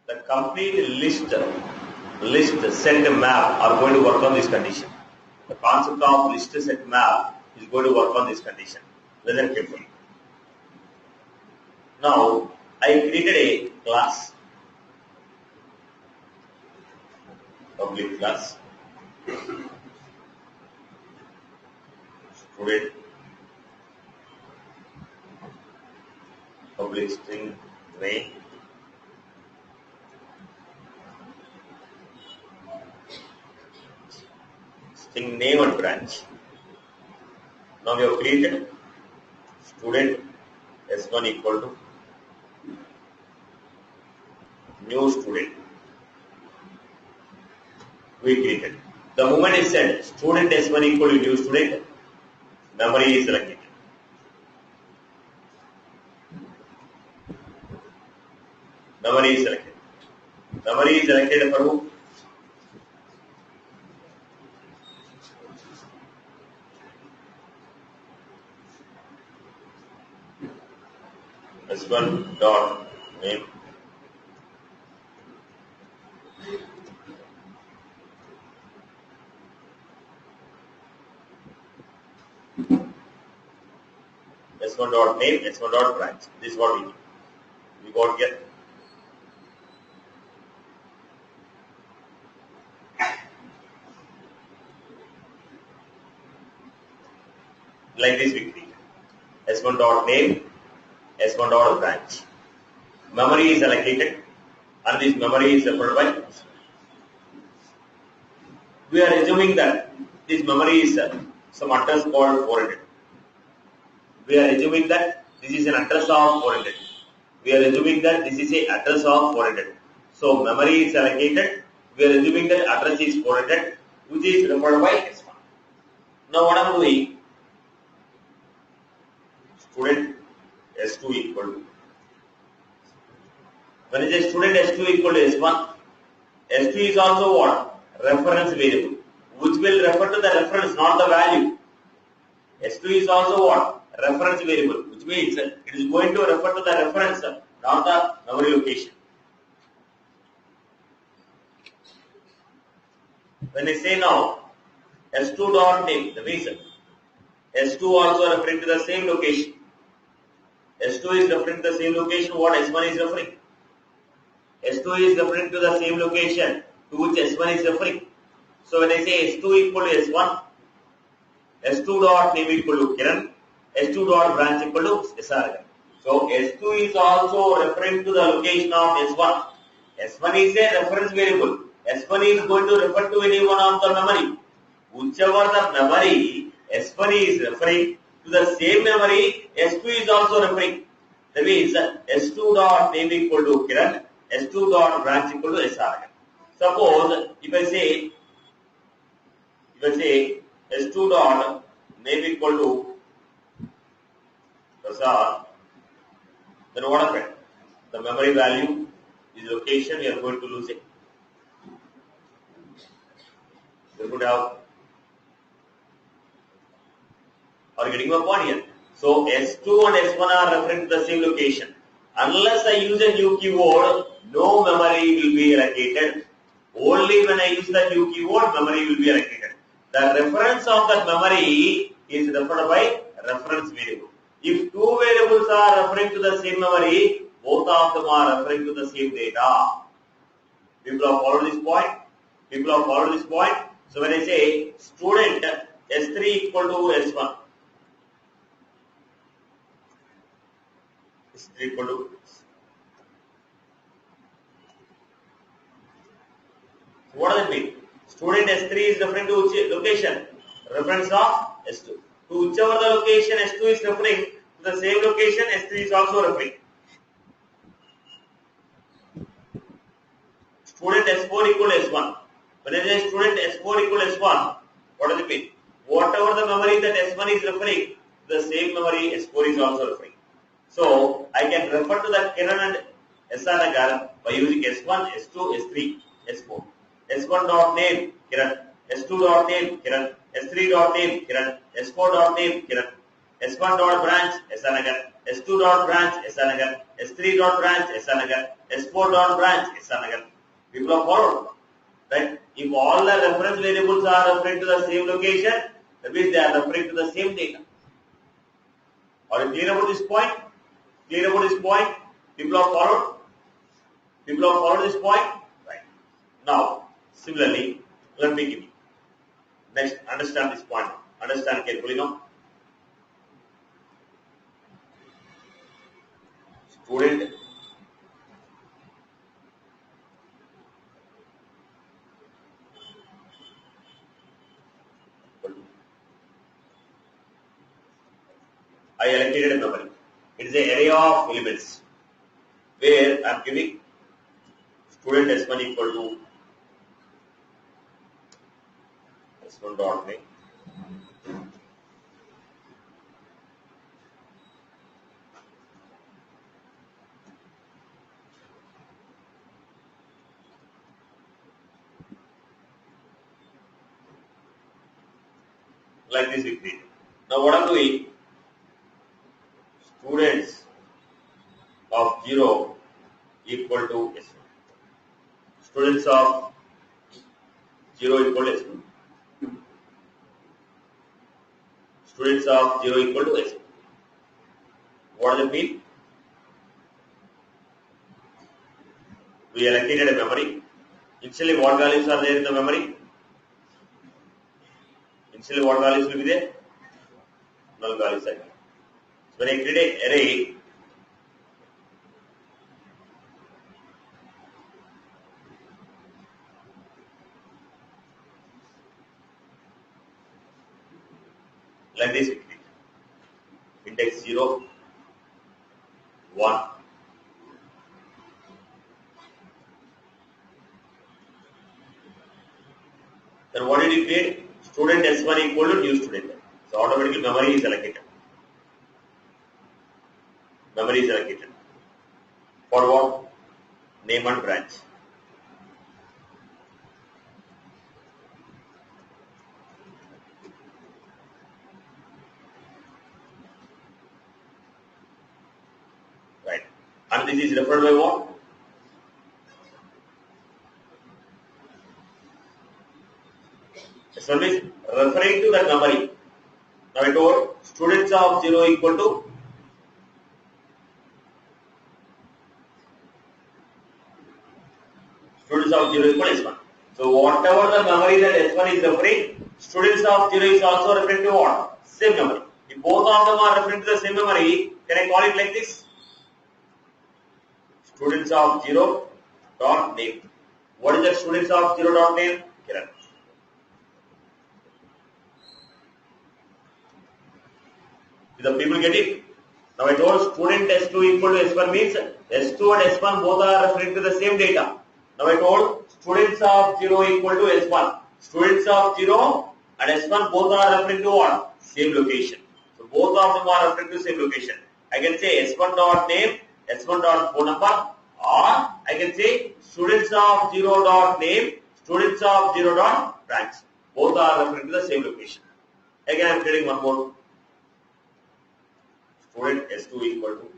The complete list, set, map are going to work on this condition. The concept of list, set, map is going to work on this condition. Listen carefully. Now, I created a class, public class, student, public string name, string name and branch. Now we have created student S1 equal to new student. We created. The moment is said student S1 equal to new student, memory is selected. Memory is selected. Memory is selected for who? S1 dot name. S1 dot name, S1 dot branch. This is what we do. We got here. Like this we create. S1 dot name, S1 dot branch. Memory is allocated and this memory is separated by. We are assuming that this memory is some address called 400. We are assuming that this is an address of 400. We are assuming that this is an address of 400. So memory is allocated. We are assuming that address is 400, which is referred by S1. Now what I am doing? Student S2 equal to. When it is student S2 equal to S1, S2 is also what? Reference variable, which will refer to the reference, not the value. S2 is also what? Reference variable, which means it is going to refer to the reference, not the memory location. When I say now S2 dot name, that means S2 also referring to the same location. S2 is referring to the same location what S1 is referring. S2 is referring to the same location to which S1 is referring. So when I say S2 equal to S1, S2 dot name equal to Kiran, S2 dot branch equal to SR. So S2 is also referring to the location of S1. S1 is a reference variable. S1 is going to refer to any one of the memory. Whichever the memory S1 is referring to the same memory, S2 is also referring. That means S2 dot name equal to Kiran, S2 dot branch equal to SR. Suppose if I say S2 dot name equal to Prasad, then what happened? The memory value is location, we are going to lose it. We could have. Are getting my point here? So S2 and S1 are referring to the same location. Unless I use a new keyword, no memory will be allocated. Only when I use the new keyword, memory will be allocated. The reference of that memory is referred by reference variable. If two variables are referring to the same memory, both of them are referring to the same data. People have followed this point? People have followed this point? So when I say student S3 equal to S1, S3 equal to, so what does it mean? Student S3 is referring to which location? Reference of S2. To whichever the location S2 is referring, to the same location S3 is also referring. Student S4 equal to S1. When I say student S4 equal to S1, what does it mean? Whatever the memory that S1 is referring, the same memory S4 is also referring. So I can refer to the Kiran and SR Nagar by using S1, S2, S3, S4. S1 dot name Kiran, S2 dot name Kiran, S3 dot name Kiran, S4 dot name Kiran, S1 dot branch SR Nagar, S2 dot branch SR Nagar, S3 dot branch SR Nagar, S4 dot branch SR Nagar. People are followed. Right? If all the reference variables are referring to the same location, that means they are referring to the same data. Are you clear about this point? Clear about this point? People are followed? People have followed this point? Right. Now, similarly, let me give you. Next, understand this point. Understand carefully now. Student I allocated a memory. It is an array of elements where I am giving student S1 equal to S1 dot name. Like this we create. Now what I am doing, students of 0 equal to S1. Students of 0 equal to S1. Students of 0 equal to S1. What does it mean? We allocated a memory. Initially, what values are there in the memory? Initially, what values will be there? Null values are there. So when I create an array, like this, we create index 0, 1. Then what did you create? Student S1 equal to new student. So automatically memory is allocated. Memory is allocated. For what? Name and branch. Right. And this is referred by what? S1 is referring to that memory. Now I told students of 0 equal to students of 0 equal to S1. So whatever the memory that S1 is referring, students of 0 is also referring to what? Same memory. If both of them are referring to the same memory, can I call it like this? Students of 0 dot name. What is the students of 0 dot name? Kiran. Did the people get it? Now I told student S2 equal to S1 means S2 and S1 both are referring to the same data. Now I told students of 0 equal to S1. Students of 0 and S1 both are referring to what? Same location. So both of them are referring to same location. I can say S1 dot name, S1 dot phone number, or I can say students of 0 dot name, students of 0 dot branch. Both are referring to the same location. Again I am creating one more. Student S2 equal to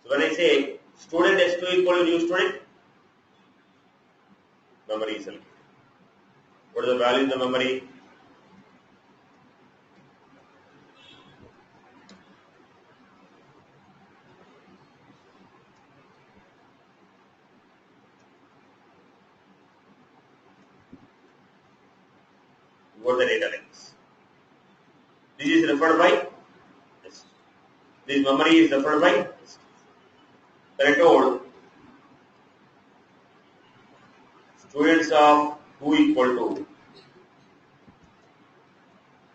so when I say student S2 equal to new student, memory is allocated. What is the value in the memory? What the data links. This is referred by this. This memory is referred by this. Then I told students of 2 equal to.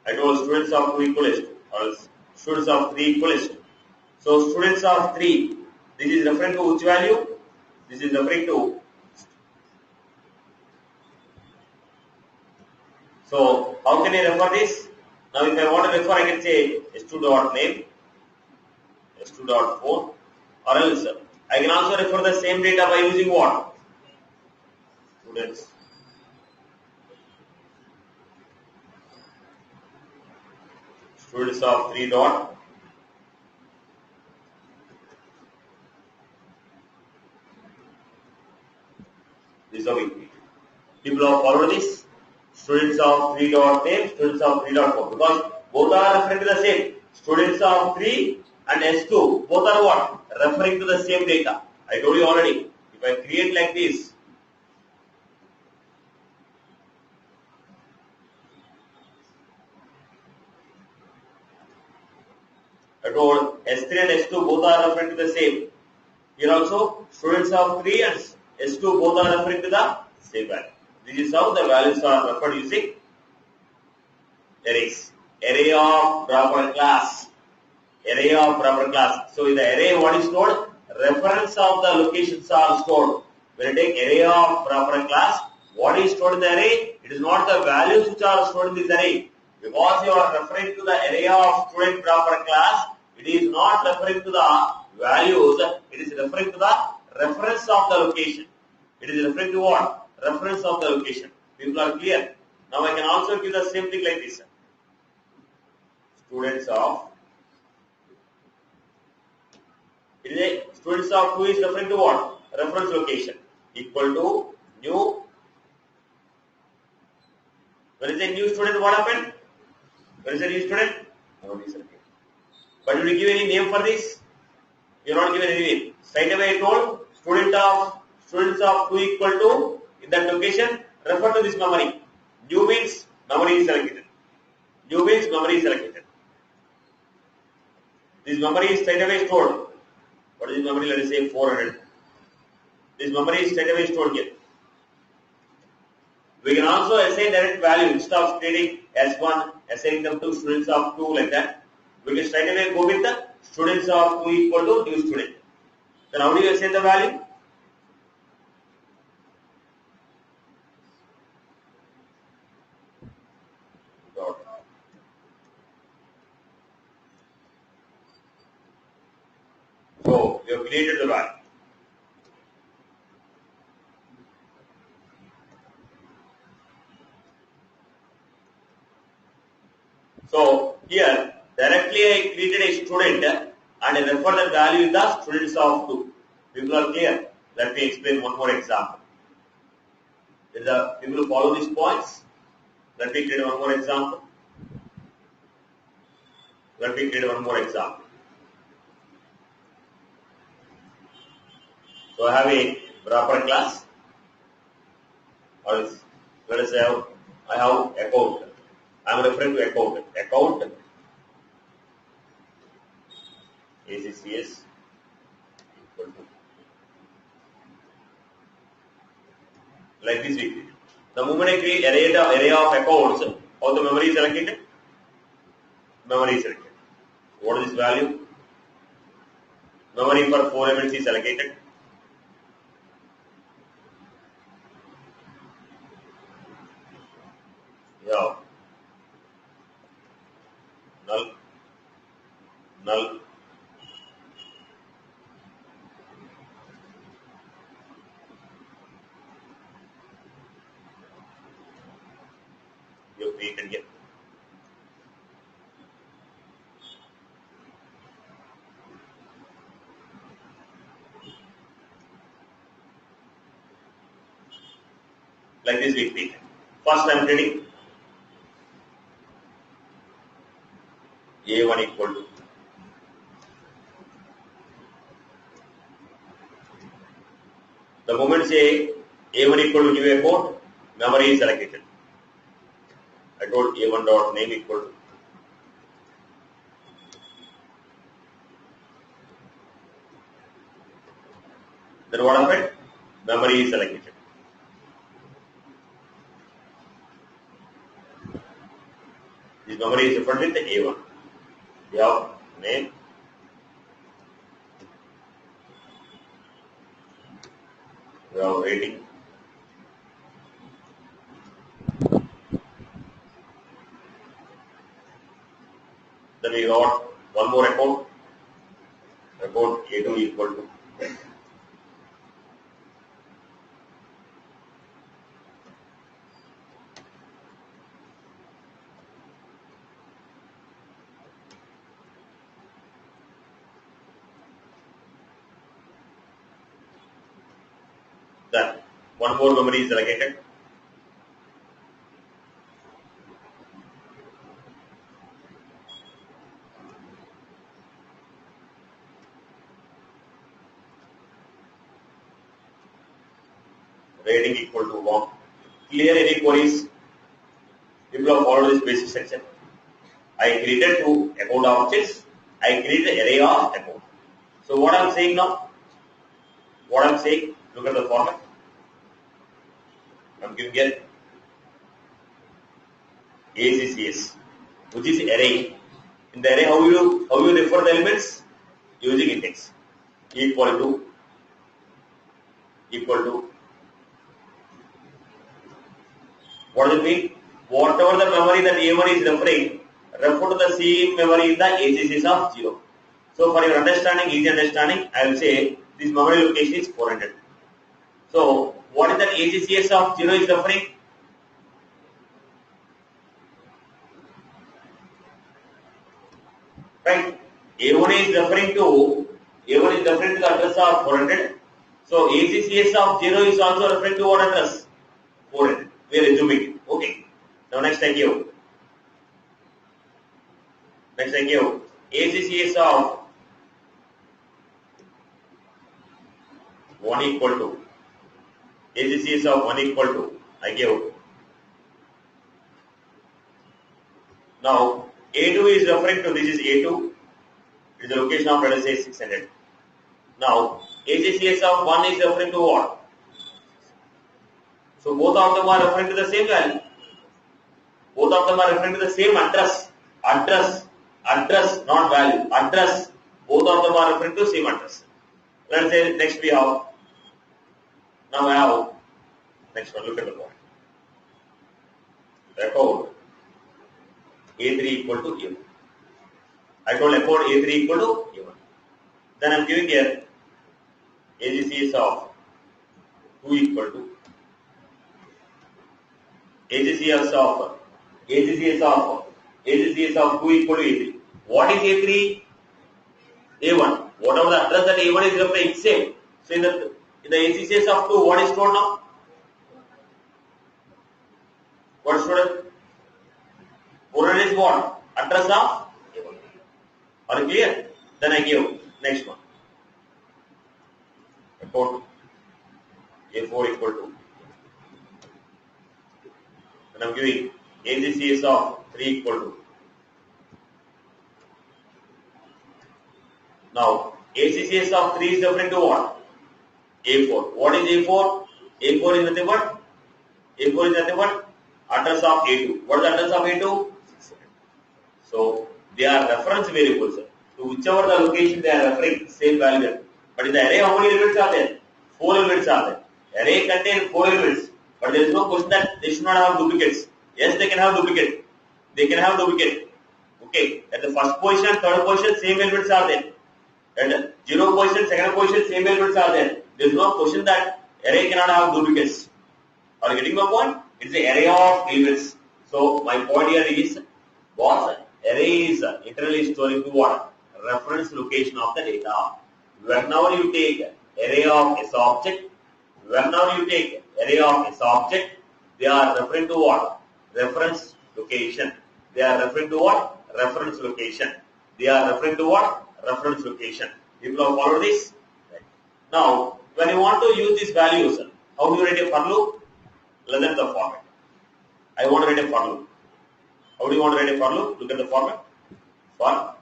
I told students of 2 equal to, or students of 3 equal to. So students of 3, this is referring to which value? This is referring to. So how can I refer this? Now if I want to refer, I can say S2 dot name, S2 dot 4, or else I can also refer the same data by using what? Students. Students of 3 dot. This is how we create. People have followed this. Students of 3 dot name, students of 3 dot 4, because both are referring to the same. Students of 3 and S2, both are what? Referring to the same data. I told you already. If I create like this, I told S3 and S2 both are referring to the same. Here also, students of 3 and S2 both are referring to the same value. This is how the values are referred using arrays. Array of proper class. Array of proper class. So in the array, what is stored? Reference of the locations are stored. When you take array of proper class, what is stored in the array? It is not the values which are stored in this array. Because you are referring to the array of student proper class, it is not referring to the values, it is referring to the reference of the location. It is referring to what? Reference of the location. People are clear? Now I can also give the same thing like this. Students of, it is a, students of 2 is referring to what? Reference location equal to new. When is a new student, what happened? When is a new student? But did you give any name for this? You are not given any name. Straight away I told students of 2 equal to, in that location, refer to this memory. New means memory is selected. New means memory is selected. This memory is straight away stored. What is this memory? Let us say 400. This memory is straight away stored here. We can also assign direct value instead of creating S1, assigning them to students of 2 like that. We can straight away go with the students of 2 equal to new student. Then how do you assign the value? So we have created the value. So here directly I created a student and I refer the value in the students of 2. People are clear? Let me explain one more example. Did the people follow these points? Let me create one more example. Let me create one more example. So I have a proper class. Or let us say I have account. I am referring to account. Account ACCS equal to. Like this we create. The moment I create array of accounts, how the memory is allocated? Memory is allocated. What is this value? Memory for 4 elements is allocated. Yeah. Null. Null. You created here. Like this we create. First I am creating A1 equal to. The moment say A1 equal to new account, memory is allocated. I told A1 dot name equal to. Then what happened? Memory is allocated. This memory is referred with the A1. We have name, we have rating, then we got one more account, A2 equal to done. One more memory is allocated. Rating equal to 1. Clear any queries? People have followed this basic section. I created two account objects. I created array of account. So what I am saying now? What I am saying? Look at the format. I am giving here ACCS, which is array. In the array, how you refer the elements? Using index. Equal to what does it mean? Whatever the memory that A1 is referring, refer to the same memory in the ACCS of 0. So for your understanding, easy understanding, I will say this memory location is 400. So what is that ACCS of 0 is referring? Right. A1 is referring to the address of 400. So ACCS of 0 is also referring to what address? 400. We are assuming it. Okay. Now next I give. ACCS of 1 equal to. ACCS of 1 equal to. I give. Now A2 is referring to, this is A2. It is the location of, let us say, 600. Now ACCS of 1 is referring to what? So both of them are referring to the same value. Both of them are referring to the same address. Address, not value. Address. Both of them are referring to the same address. Let's say next we have. Now we have next one. Look at the point. Record A3 equal to A1. I told record A3 equal to A1. Then I am giving here ACCS of 2 equal to ACCS of 2 equal to A3. What is A3? A1. Whatever the address that A1 is referring, same. So in the ACCS of 2, what is stored now? What is stored? 400 is what? Address of A1. Are you clear? Then I give next one. Report A4 equal to. And I am giving ACCS of 3 equal to. Now ACCS of 3 is referring to what? A4. What is A4? A4 is nothing but? A4 is nothing but address of A2. What is the address of A2? So they are reference variables. To whichever the location they are referring, same value. But in the array, how many elements are there? 4 elements are there. Array contains 4 elements. But there is no question that they should not have duplicates. Yes, they can have duplicate. Okay. At the first position, third position, same elements are there. At 0 position, second position, same elements are there. There is no question that array cannot have duplicates. Are you getting my point? It is an array of elements. So my point here is, boss, array is internally storing to what? Reference location of the data. Whenever you take array of S object, they are referring to what? Reference location. People have followed this? Right. Now, when you want to use these values, how do you write a for loop? Look at the format. I want to write a for loop. How do you want to write a for loop? Look at the format. For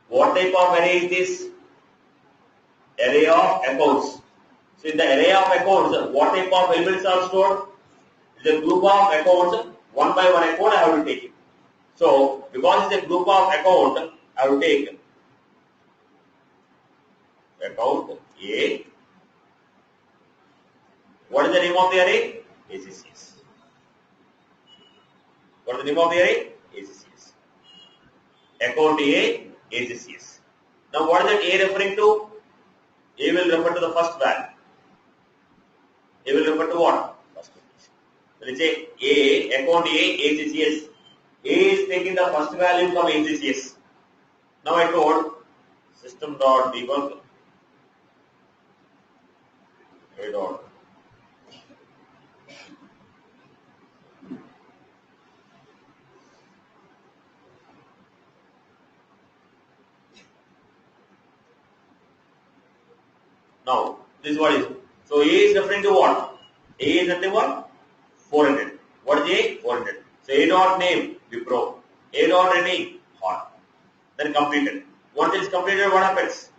what type of array is this? Array of accounts. So in the array of accounts, what type of elements are stored? It is a group of accounts. One by one account I have to take it. So because it is a group of account, I will take account A. What is the name of the array? ACCS. What is the name of the array? ACCS. Account A, ACCS. Now what is that A referring to? A will refer to the first value. A will refer to what? First location. So let's say A, account A, ACCS. A is taking the first value from ACCS. Now I told system.debug A dot. Now, this is what is. So, A is referring to what? A is nothing but 400. What is A? 400. So, A dot name, Wipro. A dot rating, hot. Then completed. Once it is completed, what happens?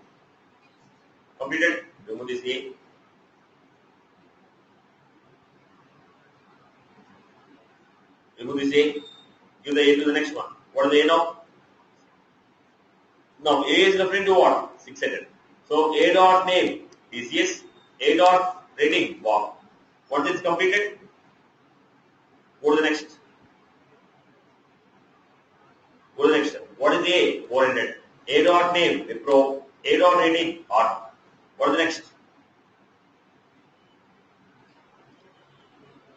Completed, remove this A. Remove this A. Give the A to the next one. What is the A now? Now, A is referring to what? 600. So, A dot name, TCS, A dot rating, wow. Once it's completed, go to the next. Go to the next. What is A? 400. A dot name, Wipro, A dot rating, hot. What is the next?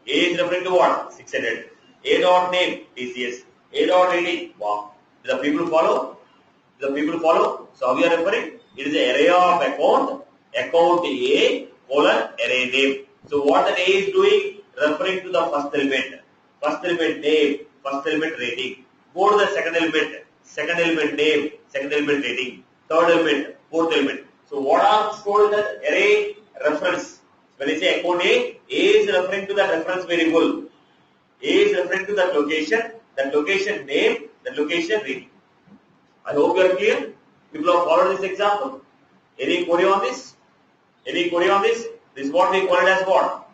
A is referring to what? 600. A dot name, TCS, A dot rating, wow. Do the people follow? Do the people follow? So, how we are referring? It is an array of account A, colon, array name. So what that A is doing? Referring to the first element name, first element rating. Go to the second element name, second element rating, third element, fourth element. So what are stored in the array reference? When I say account A is referring to the reference variable. A is referring to that location name, that location rating. I hope you are clear. People have followed this example. Any query on this? Any query on this? This is what we call it as what?